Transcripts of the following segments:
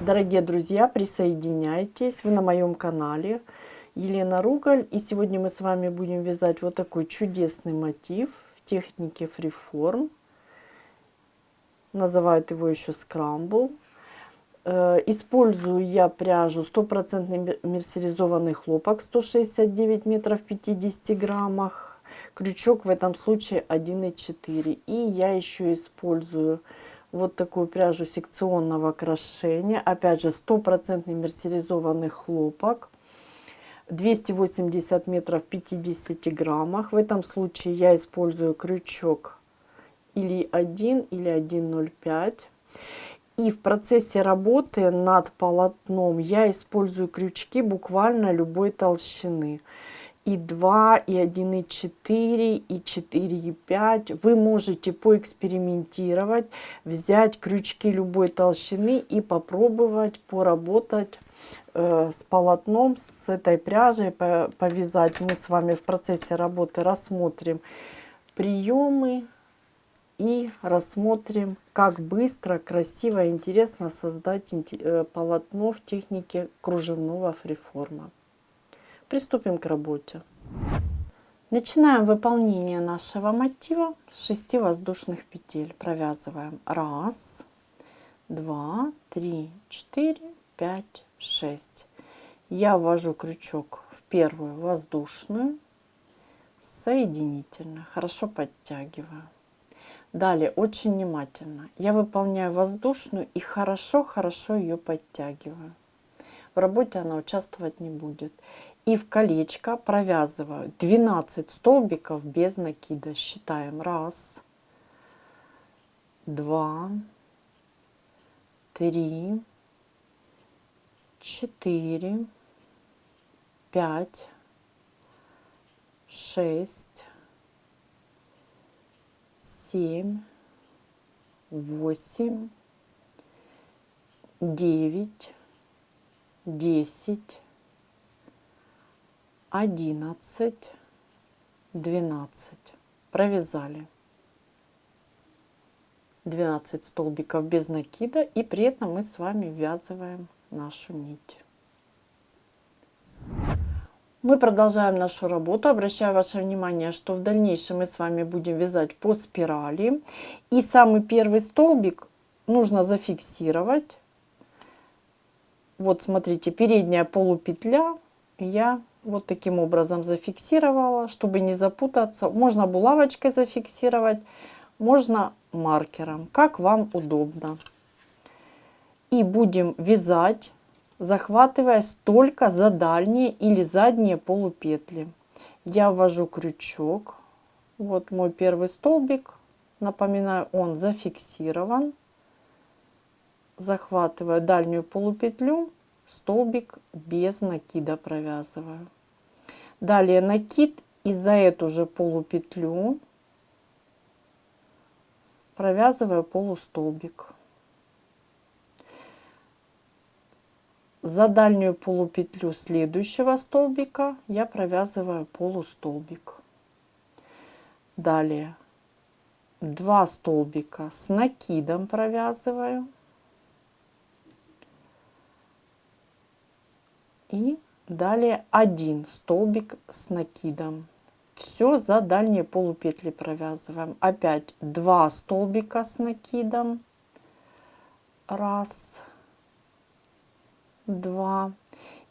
Дорогие друзья, присоединяйтесь, вы на моем канале Елена Ругаль, и сегодня мы с вами будем вязать вот такой чудесный мотив в технике фриформ, называют его еще скрамбл. Использую я пряжу 100% мерсеризованный хлопок 169 метров в 50 граммах, крючок в этом случае 1,4, и я еще использую вот такую пряжу секционного крошения, опять же 100% мерсеризованный хлопок, 280 метров в 50 граммах. В этом случае я использую крючок или 1 или 1,05. И в процессе работы над полотном я использую крючки буквально любой толщины. И 2, и 1,4, и 4,5. Вы можете поэкспериментировать, взять крючки любой толщины и попробовать поработать с полотном, с этой пряжей, повязать. Мы с вами в процессе работы рассмотрим приемы и рассмотрим, как быстро, красиво и интересно создать полотно в технике кружевного фриформа. Приступим к работе. Начинаем выполнение нашего мотива с 6 воздушных петель. Провязываем 1, 2, 3, 4, 5, 6. Я ввожу крючок в первую воздушную, соединительно, хорошо подтягиваю. Далее очень внимательно я выполняю воздушную и хорошо ее подтягиваю. В работе она участвовать не будет. И в колечко провязываю 12 столбиков без накида. Считаем 1, 2, 3, 4, 5, 6, 7, 8, 9, 10, 11, 12. Провязали 12 столбиков без накида, и при этом мы с вами ввязываем нашу нить. Мы продолжаем нашу работу. Обращаю ваше внимание, что в дальнейшем мы с вами будем вязать по спирали. И самый первый столбик нужно зафиксировать. Вот смотрите, передняя полупетля я вот таким образом зафиксировала, чтобы не запутаться. Можно булавочкой зафиксировать, можно маркером, как вам удобно. И будем вязать, захватываясь только за дальние или задние полупетли. Я ввожу крючок. Вот мой первый столбик. Напоминаю, он зафиксирован. Захватываю дальнюю полупетлю, столбик без накида провязываю. Далее накид, и за эту же полупетлю провязываю полустолбик. За дальнюю полупетлю следующего столбика я провязываю полустолбик. Далее 2 столбика с накидом провязываю. И далее 1 столбик с накидом. Все за дальние полупетли провязываем. Опять 2 столбика с накидом. 1, 2.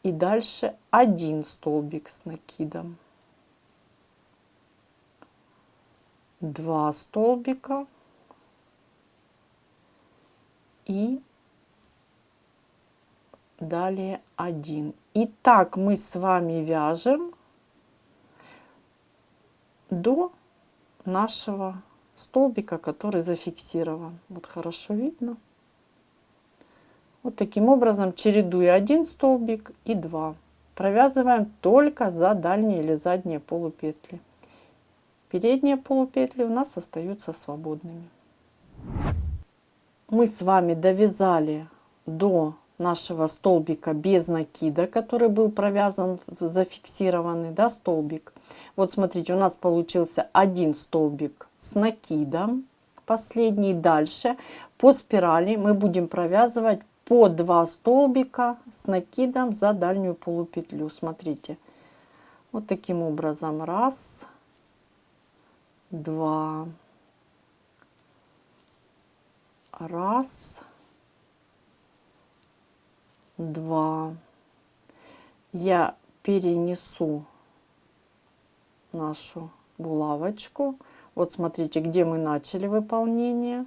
И дальше 1 столбик с накидом. 2 столбика. И далее 1. И так мы с вами вяжем до нашего столбика, который зафиксирован. Вот хорошо видно. Вот таким образом, чередуя 1 столбик и 2. Провязываем только за дальние или задние полупетли. Передние полупетли у нас остаются свободными. Мы с вами довязали до нашего столбика без накида, который был провязан, зафиксированный, да, столбик. Вот смотрите, у нас получился 1 столбик с накидом, последний. Дальше по спирали мы будем провязывать по 2 столбика с накидом за дальнюю полупетлю. Смотрите, вот таким образом. Раз, два, раз, два. Я перенесу нашу булавочку. Вот смотрите, где мы начали выполнение.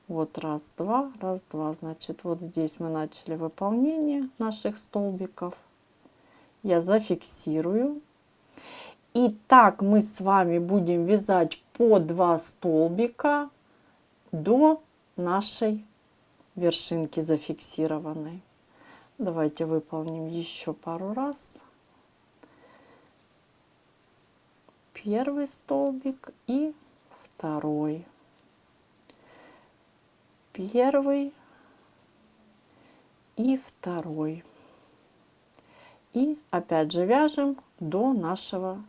Вот раз, два, значит, вот здесь мы начали выполнение наших столбиков. Я зафиксирую. И так мы с вами будем вязать по 2 столбика до нашей вершинки зафиксированной. Давайте выполним еще пару раз. Первый столбик и второй. Первый и второй. И опять же вяжем до нашего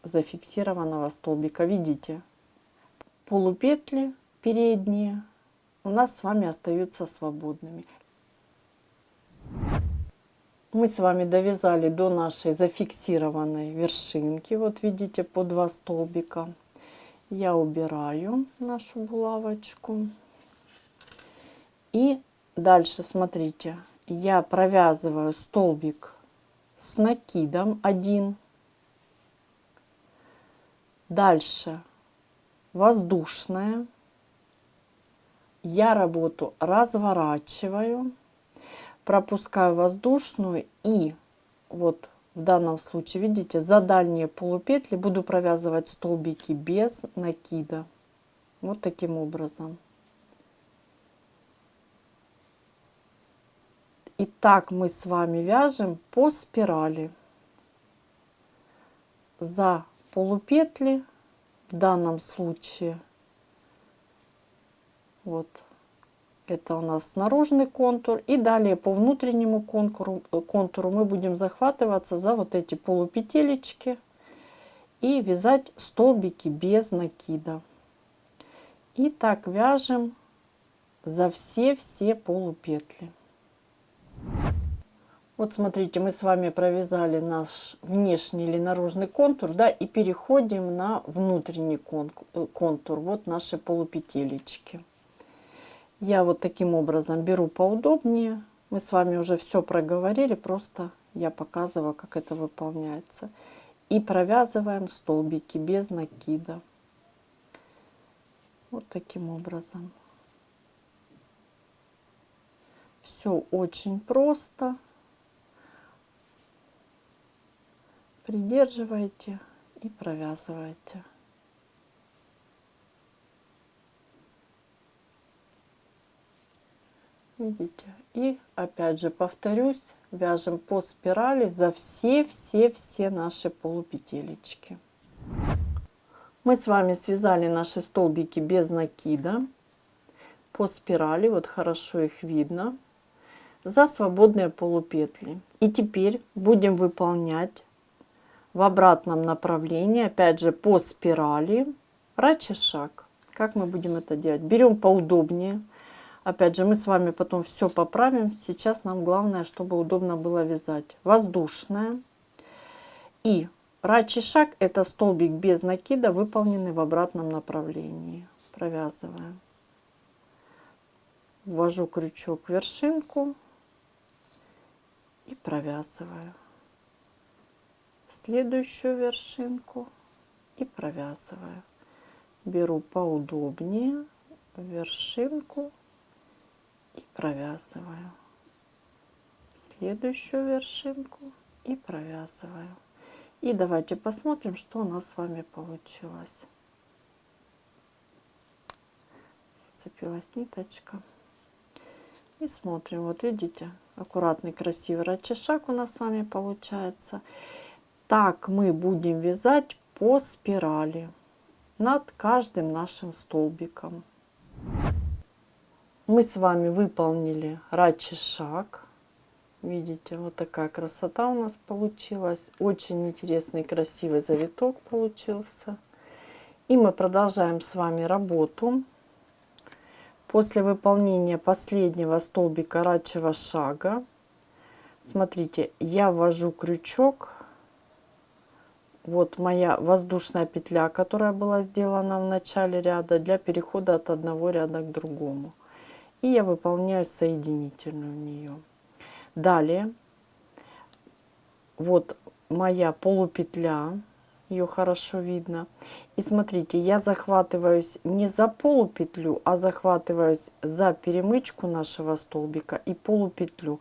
зафиксированного столбика. Видите, полупетли передние у нас с вами остаются свободными. Мы с вами довязали до нашей зафиксированной вершинки. Вот видите, по 2 столбика. Я убираю нашу булавочку. И дальше, смотрите, я провязываю столбик с накидом 1. Дальше воздушная. Я работу разворачиваю. Пропускаю воздушную и вот в данном случае, видите, за дальние полупетли буду провязывать столбики без накида. Вот таким образом. И так мы с вами вяжем по спирали. За полупетли, в данном случае, вот. Это у нас наружный контур. И далее по внутреннему контуру мы будем захватываться за вот эти полупетелечки и вязать столбики без накида. И так вяжем за все полупетли. Вот смотрите, мы с вами провязали наш внешний или наружный контур, да, и переходим на внутренний контур. Вот наши полупетелечки. Я вот таким образом беру поудобнее. Мы с вами уже все проговорили, просто я показываю, как это выполняется. И провязываем столбики без накида. Вот таким образом. Все очень просто. Придерживайте и провязывайте. Видите? И опять же повторюсь, вяжем по спирали за все наши полупетелечки. Мы с вами связали наши столбики без накида по спирали, вот хорошо их видно, за свободные полупетли. И теперь будем выполнять в обратном направлении, опять же по спирали, рачешак. Как мы будем это делать? Берем поудобнее. Опять же, мы с вами потом все поправим. Сейчас нам главное, чтобы удобно было вязать. Воздушная. И рачешак — это столбик без накида, выполненный в обратном направлении. Провязываем. Ввожу крючок в вершинку и провязываю. Следующую вершинку и провязываю. Беру поудобнее вершинку и провязываю. Следующую вершинку и провязываю. И давайте посмотрим, что у нас с вами получилось. Зацепилась ниточка. И смотрим, вот видите, аккуратный красивый рачешак у нас с вами получается. Так мы будем вязать по спирали над каждым нашим столбиком. Мы с вами выполнили рачешак. Видите, вот такая красота у нас получилась. Очень интересный, красивый завиток получился. И мы продолжаем с вами работу После выполнения последнего столбика рабочего шага, смотрите, я ввожу крючок. Вот моя воздушная петля, которая была сделана в начале ряда для перехода от одного ряда к другому. И я выполняю соединительную в нее. Далее, вот моя полупетля, ее хорошо видно. И смотрите, я захватываюсь не за полупетлю, а захватываюсь за перемычку нашего столбика и полупетлю.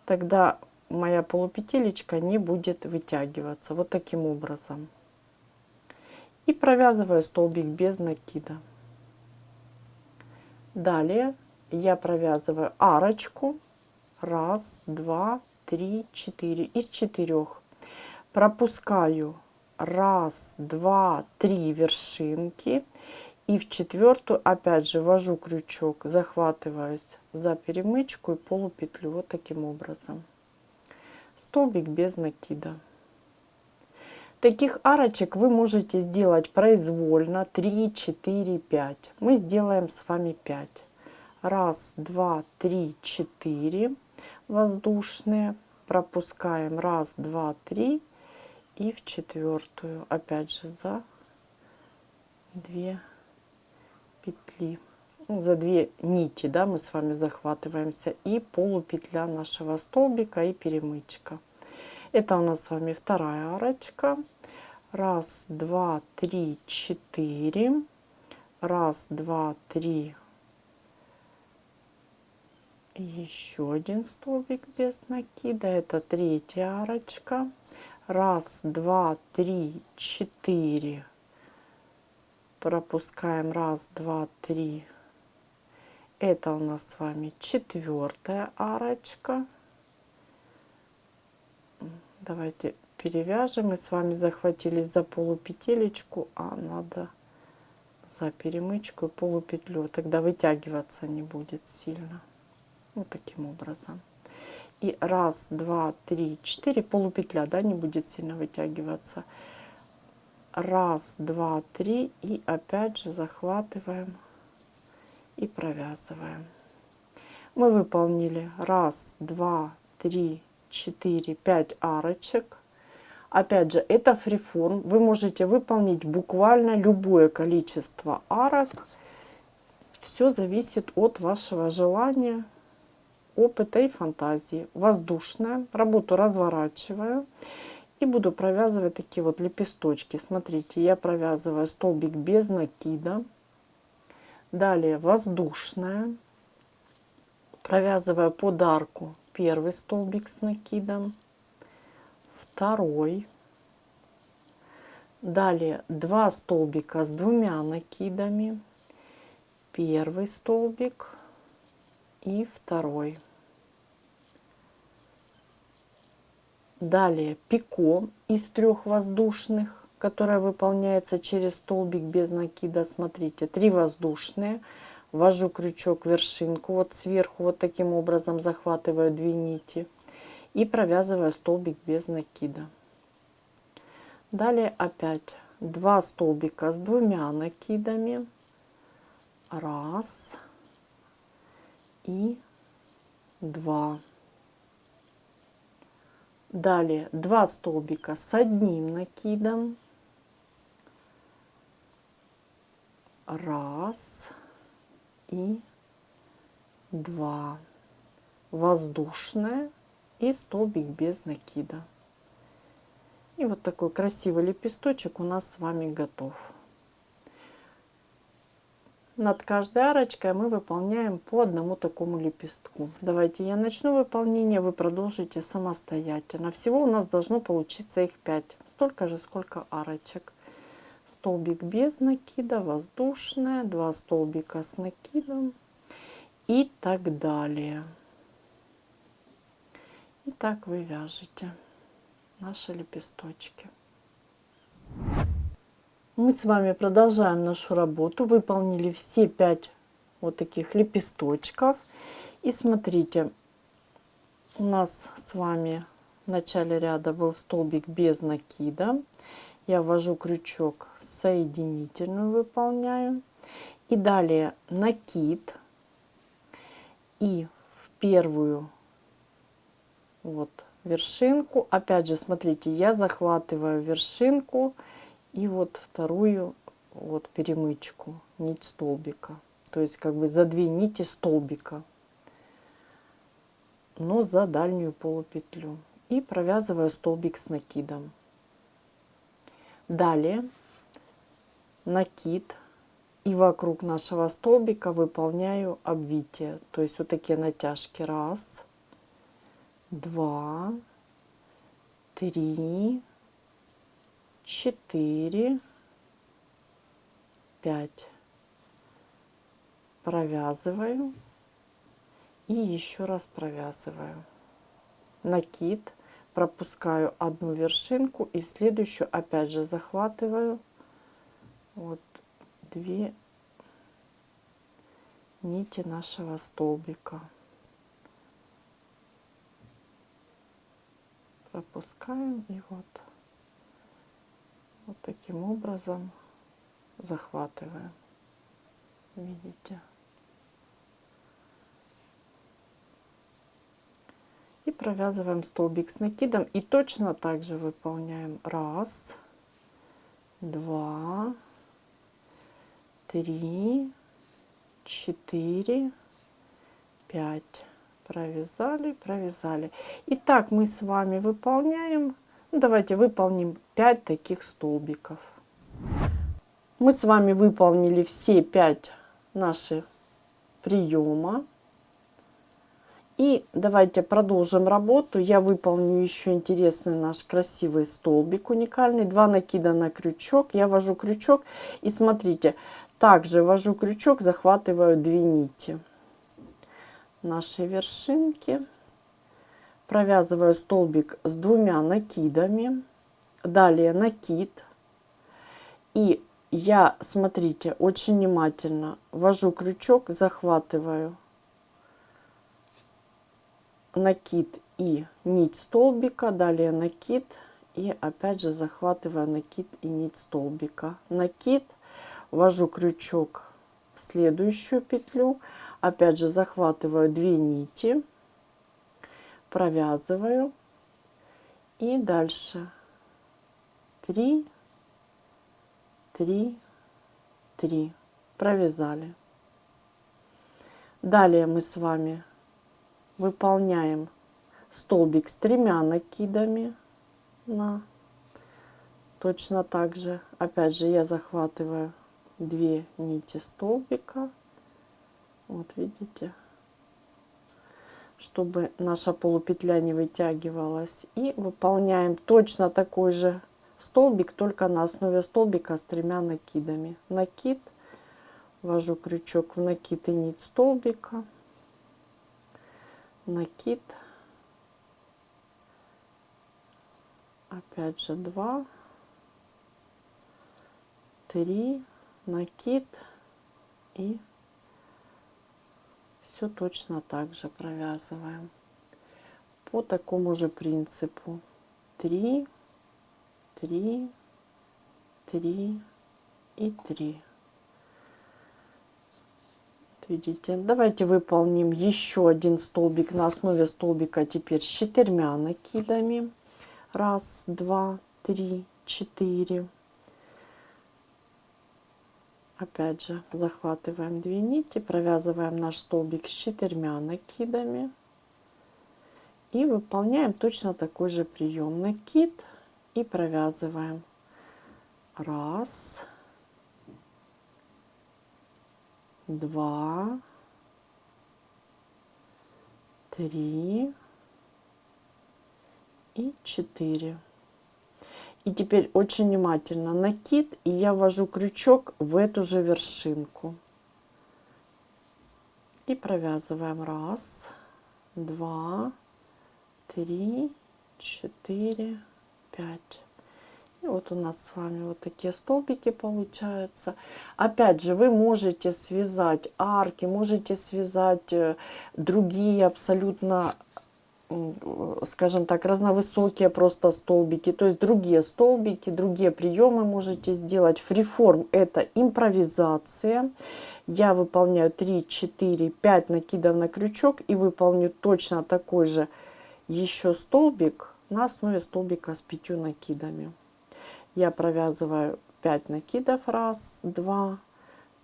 Тогда моя полупетелечка не будет вытягиваться. Вот таким образом. И провязываю столбик без накида. Далее я провязываю арочку. Раз, два, три, четыре. Из 4. Пропускаю раз, два, 3 вершинки. И в 4 опять же ввожу крючок, захватываюсь за перемычку и полупетлю. Вот таким образом. Столбик без накида. Таких арочек вы можете сделать произвольно 3, 4, 5. Мы сделаем с вами 5. Раз, два, 3, 4 воздушные. Пропускаем раз, два, 3 и в 4 опять же за 2 петли. За 2 нити, да, мы с вами захватываемся. И полупетля нашего столбика и перемычка. Это у нас с вами вторая арочка. Раз, два, 3, 4. Раз, два, 3. Еще один столбик без накида. Это третья арочка. Раз, два, 3, 4. Пропускаем раз, два, 3. Это у нас с вами 4-я арочка. Давайте перевяжем. Мы с вами захватились за полупетелечку, а надо за перемычку и полупетлю. Тогда вытягиваться не будет сильно. Вот таким образом. И раз, два, 3, 4. Полупетля, да, не будет сильно вытягиваться. Раз, два, 3. И опять же захватываем и провязываем. Мы выполнили раз, два, 3, 4, 5 арочек. Опять же, это фриформ. Вы можете выполнить буквально любое количество арок. Все зависит от вашего желания, опыта и фантазии. Воздушная. Работу разворачиваю. И буду провязывать такие вот лепесточки. Смотрите, я провязываю столбик без накида. Далее воздушная. Провязываю под арку первый столбик с накидом. Второй. Далее 2 столбика с 2 накидами. Первый столбик и второй. Далее пико из 3 воздушных, которая выполняется через столбик без накида. Смотрите, 3 воздушные. Ввожу крючок в вершинку, вот сверху, вот таким образом захватываю 2 нити. И провязываю столбик без накида. Далее опять 2 столбика с 2 накидами. Раз и 2. Далее 2 столбика с 1 накидом. Раз и 2. Воздушная и столбик без накида. И вот такой красивый лепесточек у нас с вами готов. Над каждой арочкой мы выполняем по одному такому лепестку. Давайте я начну выполнение, вы продолжите самостоятельно. Всего у нас должно получиться их 5. Столько же, сколько арочек. Столбик без накида, воздушная, 2 столбика с накидом и так далее. И так вы вяжете наши лепесточки. Мы с вами продолжаем нашу работу. Выполнили все 5 вот таких лепесточков. И смотрите, у нас с вами в начале ряда был столбик без накида. Я ввожу крючок, соединительную выполняю. И далее накид И в первую вот вершинку, опять же, смотрите, я захватываю вершинку и вот вторую вот перемычку, нить столбика. То есть как бы за 2 нити столбика, но за дальнюю полупетлю. И провязываю столбик с накидом. Далее накид, и вокруг нашего столбика выполняю обвитие. То есть вот такие натяжки. 1, 2, 3, 4, 5. Провязываю и еще раз провязываю. Накид, пропускаю одну вершинку и в следующую опять же захватываю вот 2 нити нашего столбика. Пропускаем и вот таким образом захватываем. Видите? И провязываем столбик с накидом и точно так же выполняем. 1, 2, 3, 4, 5. Провязали, провязали. И так мы с вами выполняем. Ну, давайте выполним 5 таких столбиков. Мы с вами выполнили все 5 наших приема. И давайте продолжим работу. Я выполню еще интересный наш красивый столбик уникальный. 2 накида на крючок. Я ввожу крючок и смотрите, также ввожу крючок, захватываю 2 нити нашей вершинки. Провязываю столбик с 2 накидами. Далее накид. И я, смотрите, очень внимательно ввожу крючок, захватываю накид и нить столбика, далее накид и опять же захватываю накид и нить столбика. Накид, ввожу крючок в следующую петлю, опять же захватываю 2 нити, провязываю и дальше 3, 3, 3 провязали. Далее мы с вами выполняем столбик с 3 накидами на точно так же. Опять же я захватываю 2 нити столбика, вот видите, чтобы наша полупетля не вытягивалась, и выполняем точно такой же столбик, только на основе столбика с 3 накидами. Накид, ввожу крючок в накид и нить столбика, накид, опять же 2, 3, накид и все точно так же провязываем по такому же принципу. 3, 3, 3 и 3. Видите, давайте выполним еще один столбик на основе столбика теперь с 4 накидами. 1, 2, 3, 4. Опять же захватываем 2 нити, провязываем наш столбик с 4 накидами и выполняем точно такой же прием. Накид и провязываем. 1, 2, 3 и 4. И теперь очень внимательно накид, и я ввожу крючок в эту же вершинку и провязываем. 1, 2, 3, 4, 5. И вот у нас с вами вот такие столбики получаются. Опять же, вы можете связать арки, можете связать другие абсолютно, скажем так, разновысокие просто столбики. То есть другие столбики, другие приемы можете сделать. Фриформ — это импровизация. я выполняю 3, 4, 5 накидов на крючок и выполню точно такой же еще столбик на основе столбика с 5 накидами. Я провязываю 5 накидов, 1, 2,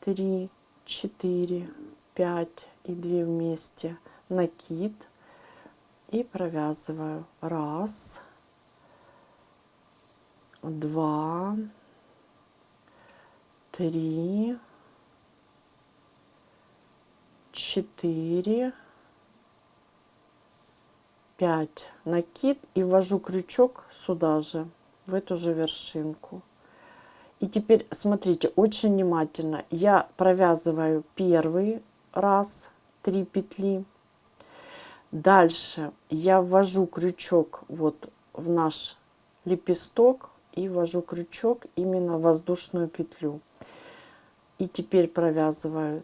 3, 4, 5 и 2 вместе, накид, и провязываю 1, 2, 3, 4, 5, накид, и ввожу крючок сюда же, в эту же вершинку. И теперь смотрите очень внимательно. Я провязываю первый раз 3 петли. Дальше я ввожу крючок вот в наш лепесток и ввожу крючок именно в воздушную петлю. И теперь провязываю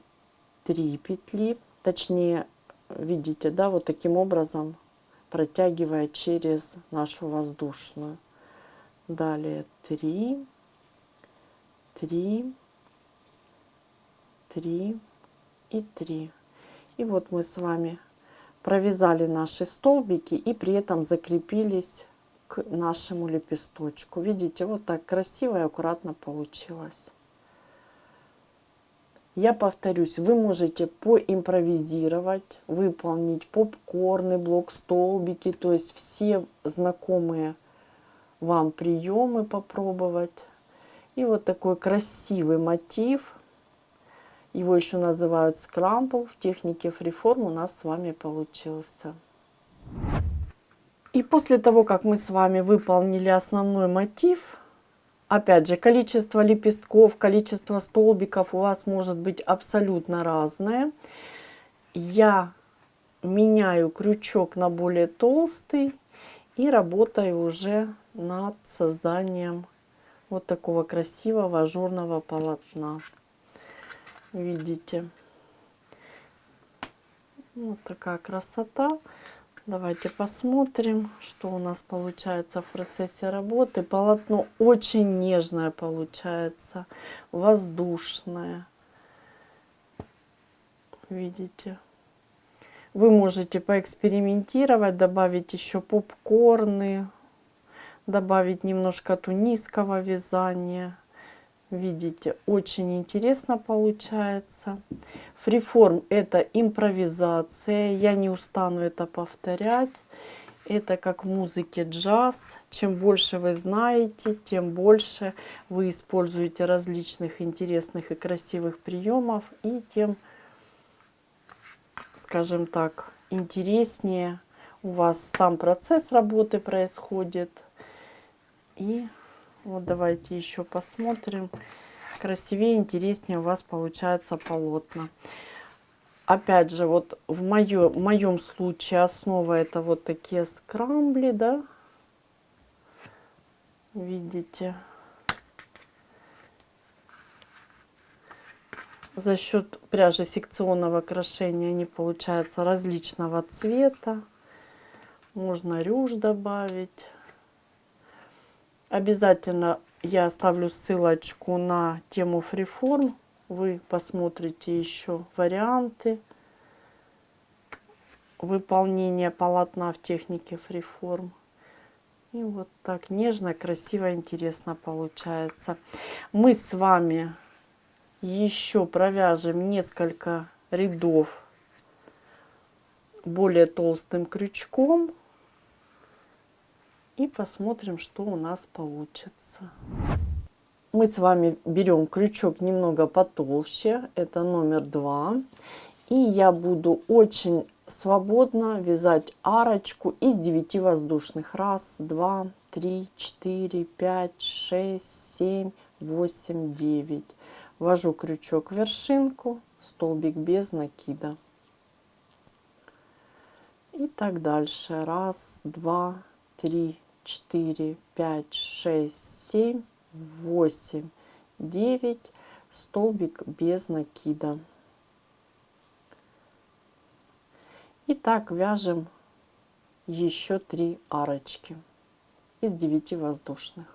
3 петли, точнее, видите, да, вот таким образом протягивая через нашу воздушную. Далее 3, 3, 3 и 3. И вот мы с вами провязали наши столбики и при этом закрепились к нашему лепесточку. Видите, вот так красиво и аккуратно получилось. Я повторюсь, вы можете поимпровизировать, выполнить попкорны, блок-столбики, то есть все знакомые вам приемы попробовать. И вот такой красивый мотив, его еще называют скрамбл, в технике фриформ у нас с вами получился. И после того, как мы с вами выполнили основной мотив, опять же, количество лепестков, количество столбиков у вас может быть абсолютно разное. Я меняю крючок на более толстый и работаю уже над созданием вот такого красивого ажурного полотна. Видите? Вот такая красота. Давайте посмотрим, что у нас получается в процессе работы. Полотно очень нежное получается, воздушное. Видите? Вы можете поэкспериментировать, добавить еще попкорны, добавить немножко тунисского вязания. Видите, очень интересно получается. Фриформ — это импровизация. Я не устану это повторять. Это как в музыке джаз. Чем больше вы знаете, тем больше вы используете различных интересных и красивых приемов. И тем, скажем так, интереснее у вас сам процесс работы происходит. И вот давайте еще посмотрим. Красивее, интереснее у вас получаются полотна. Опять же, вот в моем случае основа это вот такие скрамбли, да. Видите? За счет пряжи секционного крошения они получаются различного цвета. Можно рюш добавить. Обязательно я оставлю ссылочку на тему фриформ. Вы посмотрите еще варианты выполнения полотна в технике фриформ. И вот так нежно, красиво, интересно получается. Мы с вами еще провяжем несколько рядов более толстым крючком. И посмотрим, что у нас получится. Мы с вами берем крючок немного потолще, это номер 2. И я буду очень свободно вязать арочку из 9 воздушных. 1, 2, 3, 4, 5, 6, 7, 8, 9. Ввожу крючок в вершинку, столбик без накида. И так дальше. 1, 2, 3, 4, 5, 6, 7, 8, 9, столбик без накида. И так вяжем еще 3 арочки из 9 воздушных.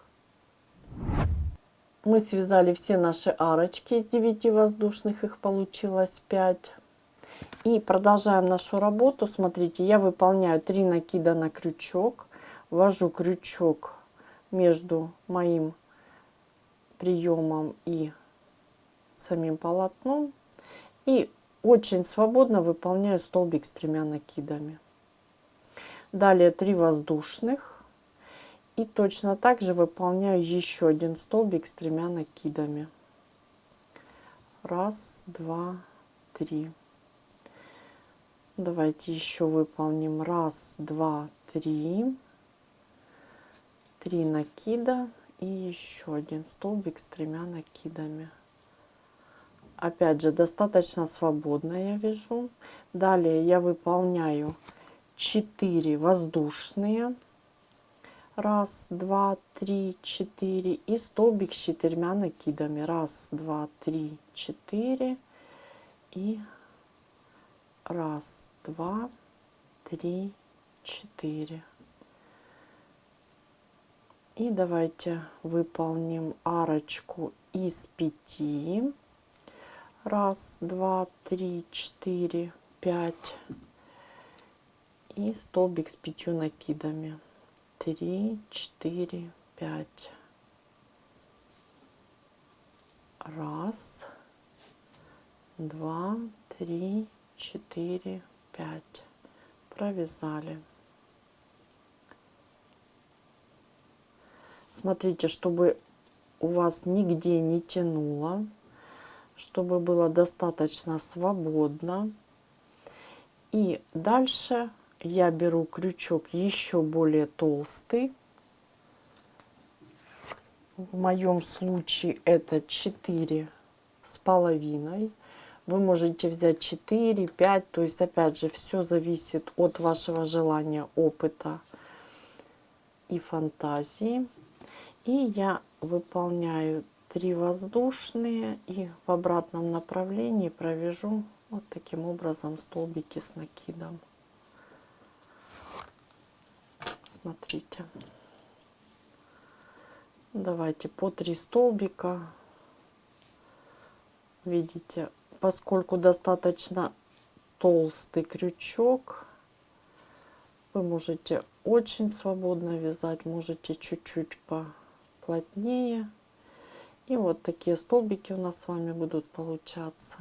Мы связали все наши арочки из 9 воздушных, их получилось 5. И продолжаем нашу работу. Смотрите, я выполняю 3 накида на крючок, ввожу крючок между моим приемом и самим полотном и очень свободно выполняю столбик с 3 накидами. Далее 3 воздушных и точно так же выполняю еще один столбик с 3 накидами. Раз, два, три. Давайте еще выполним раз, два, три. 3 накида и еще один столбик с 3 накидами. Опять же, достаточно свободно я вяжу. Далее я выполняю 4 воздушные. Раз, два, три, 4. И столбик с 4 накидами. Раз, два, три, 4. И раз, два, три, 4. И давайте выполним арочку из 5. Раз, два, три, 4, 5. И столбик с 5 накидами. 3, 4, 5. Раз, два, три, 4, 5. Провязали. Смотрите, чтобы у вас нигде не тянуло, чтобы было достаточно свободно. И дальше я беру крючок еще более толстый. В моем случае это 4,5. Вы можете взять 4, 5. То есть, опять же, все зависит от вашего желания, опыта и фантазии. И я выполняю 3 воздушные и в обратном направлении провяжу вот таким образом столбики с накидом. Смотрите. Давайте по 3 столбика. Видите, поскольку достаточно толстый крючок, вы можете очень свободно вязать, можете чуть-чуть поплотнее. И вот такие столбики у нас с вами будут получаться.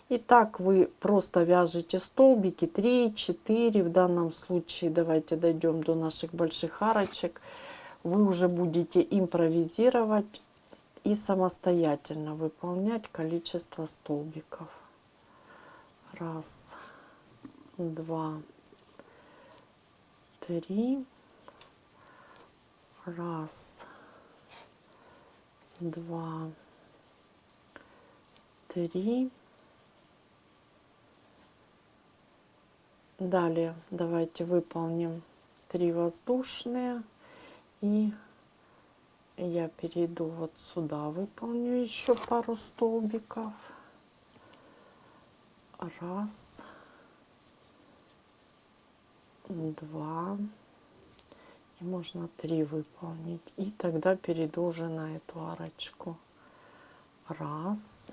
И так вы просто вяжете столбики 3, 4. В данном случае давайте дойдем до наших больших арочек. Вы уже будете импровизировать и самостоятельно выполнять количество столбиков. Раз, два, три. Раз, два, три. Далее давайте выполним 3 воздушные. И я перейду вот сюда, выполню еще пару столбиков. Раз, два. И можно 3 выполнить. И тогда перейду уже на эту арочку. Раз,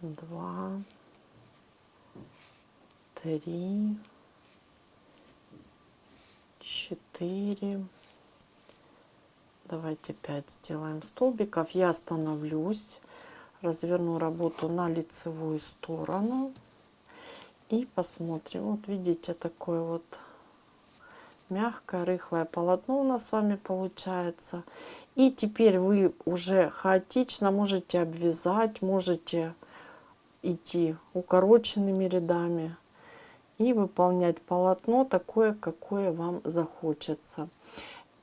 два, три, 4. Давайте 5 сделаем столбиков. Я остановлюсь, разверну работу на лицевую сторону и посмотрим. Вот видите, такое вот мягкое, рыхлое полотно у нас с вами получается. И теперь вы уже хаотично можете обвязать, можете идти укороченными рядами и выполнять полотно такое, какое вам захочется.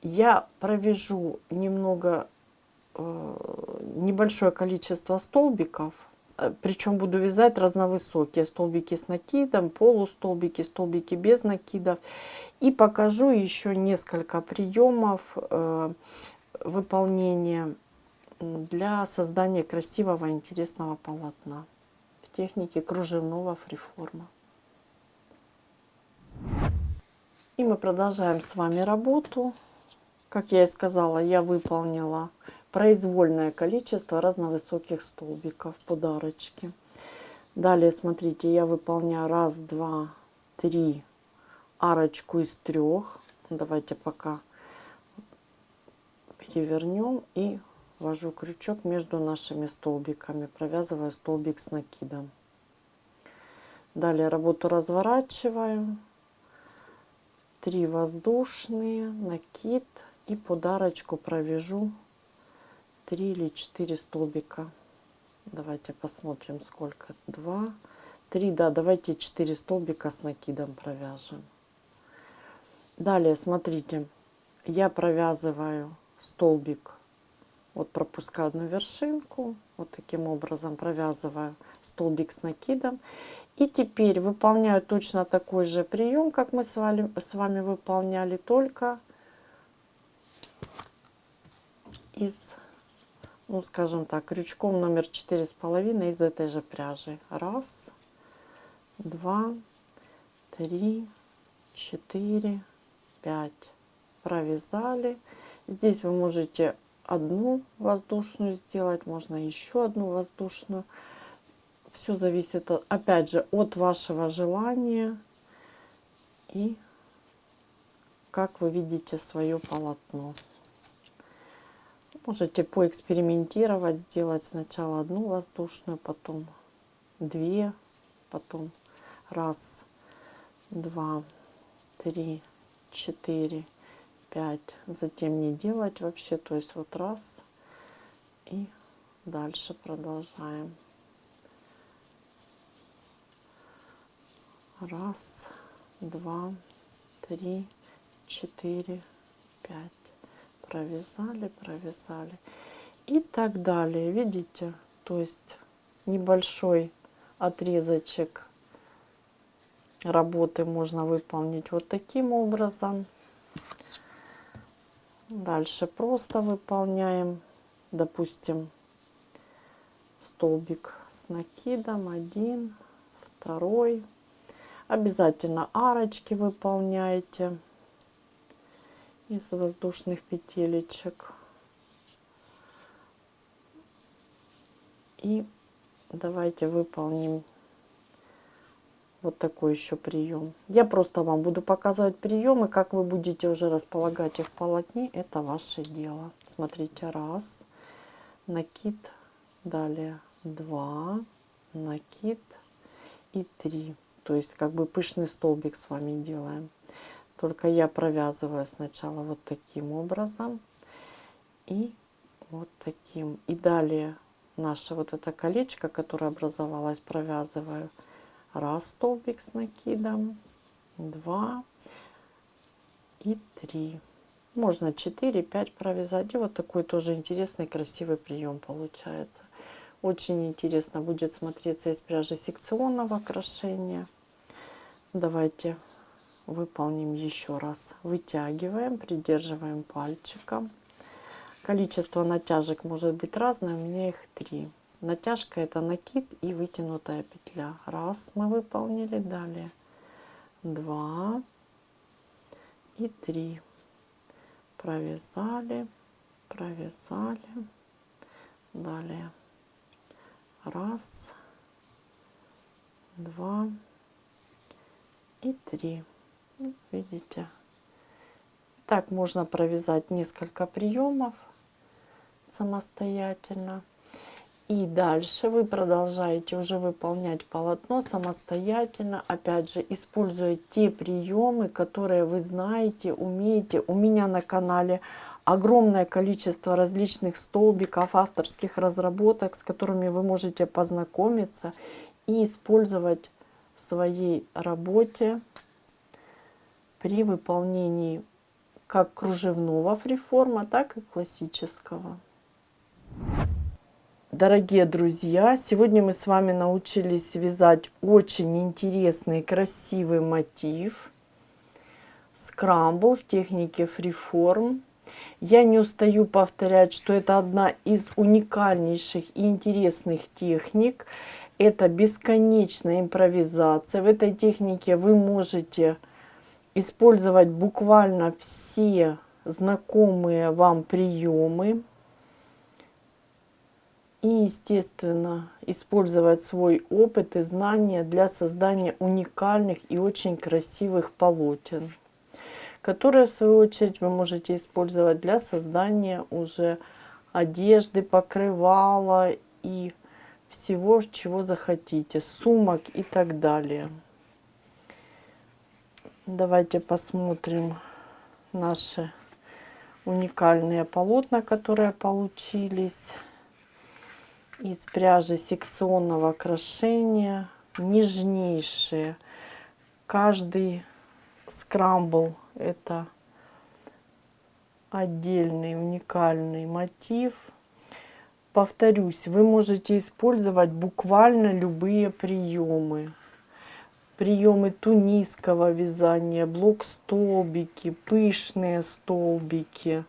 Я провяжу немного, небольшое количество столбиков, причем буду вязать разновысокие столбики с накидом, полустолбики, столбики без накидов. И покажу еще несколько приемов выполнения для создания красивого, интересного полотна в технике кружевного фриформа. И мы продолжаем с вами работу. Как я и сказала, я выполнила произвольное количество разновысоких столбиков, подарочки. Далее, смотрите, я выполняю 1, 2, 3 арочку из 3. Давайте пока перевернем и ввожу крючок между нашими столбиками, провязывая столбик с накидом. Далее работу разворачиваю, 3 воздушные, накид и подарочку провяжу 3 или 4 столбика. Давайте посмотрим, сколько. 2, 3, да, давайте 4 столбика с накидом провяжем. Далее, смотрите, я провязываю столбик, вот пропускаю одну вершинку, вот таким образом провязываю столбик с накидом. И теперь выполняю точно такой же прием, как мы с вами выполняли, только из, ну скажем так, крючком номер 4,5 из этой же пряжи. 1, 2, 3, 4, 5. Провязали. Здесь вы можете одну воздушную сделать, можно еще одну воздушную. Все зависит, опять же, от вашего желания и как вы видите свое полотно. Можете поэкспериментировать, сделать сначала одну воздушную, потом 2, потом 1, 2, 3, 4, 5. Затем не делать вообще, то есть вот 1 и дальше продолжаем. 1, 2, 3, 4, 5. Провязали, провязали. И так далее. Видите? То есть небольшой отрезочек работы можно выполнить вот таким образом. Дальше просто выполняем, допустим, столбик с накидом, 1, 2. Обязательно арочки выполняйте из воздушных петелечек. И давайте выполним вот такой еще прием. Я просто вам буду показывать приемы, как вы будете уже располагать их в полотне, это ваше дело. Смотрите, 1, накид, далее 2, накид и 3. То есть как бы пышный столбик с вами делаем. Только я провязываю сначала вот таким образом и вот таким. И далее наше вот это колечко, которое образовалось, провязываю 1 столбик с накидом, 2 и 3. Можно 4, 5 провязать. И вот такой тоже интересный, красивый прием получается. Очень интересно будет смотреться из пряжи секционного крошения. Давайте выполним еще раз. Вытягиваем, придерживаем пальчиком. Количество натяжек может быть разное, у меня их 3. Натяжка — это накид и вытянутая петля. 1 мы выполнили, далее 2 и 3. Провязали, провязали, далее 1, 2 и 3. Видите? Так можно провязать несколько приемов самостоятельно. И дальше вы продолжаете уже выполнять полотно самостоятельно, опять же, используя те приемы, которые вы знаете, умеете. У меня на канале огромное количество различных столбиков, авторских разработок, с которыми вы можете познакомиться и использовать в своей работе при выполнении как кружевного фриформа, так и классического. Дорогие друзья, сегодня мы с вами научились вязать очень интересный, красивый мотив скрамбл в технике фриформ. Я не устаю повторять, что это одна из уникальнейших и интересных техник. Это бесконечная импровизация. В этой технике вы можете использовать буквально все знакомые вам приемы. И, естественно, использовать свой опыт и знания для создания уникальных и очень красивых полотен, которые, в свою очередь, вы можете использовать для создания уже одежды, покрывала и всего, чего захотите, сумок и так далее. Давайте посмотрим наши уникальные полотна, которые получились из пряжи секционного крошения, нежнейшие. Каждый скрамбл — это отдельный уникальный мотив. Повторюсь, вы можете использовать буквально любые приемы. Приемы тунисского вязания, блок-столбики, пышные столбики,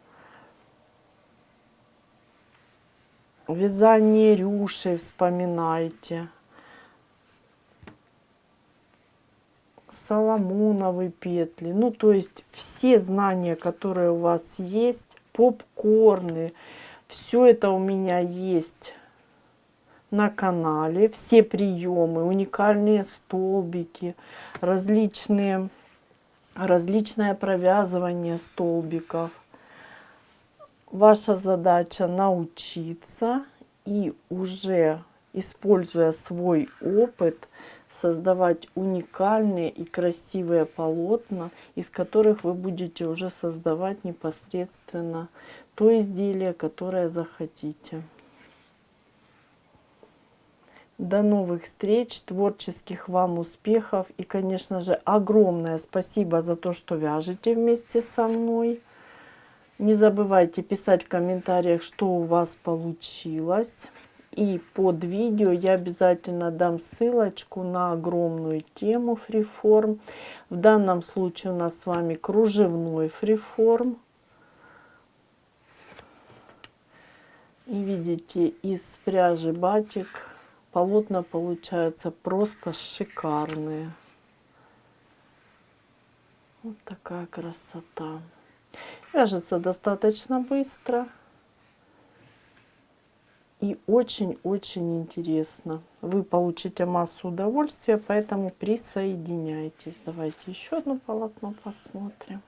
вязание рюшей вспоминайте, соломоновые петли. Ну, то есть все знания, которые у вас есть, попкорны, все это у меня есть на канале. Все приемы, уникальные столбики, различное провязывание столбиков. Ваша задача научиться и уже, используя свой опыт, создавать уникальные и красивые полотна, из которых вы будете уже создавать непосредственно то изделие, которое захотите. До новых встреч, творческих вам успехов и, конечно же, огромное спасибо за то, что вяжете вместе со мной. Не забывайте писать в комментариях, что у вас получилось. И под видео я обязательно дам ссылочку на огромную тему фриформ. В данном случае у нас с вами кружевной фриформ. И видите, из пряжи батик полотна получаются просто шикарные. Вот такая красота. Вяжется достаточно быстро и очень-очень интересно. Вы получите массу удовольствия, поэтому присоединяйтесь. Давайте еще одно полотно посмотрим.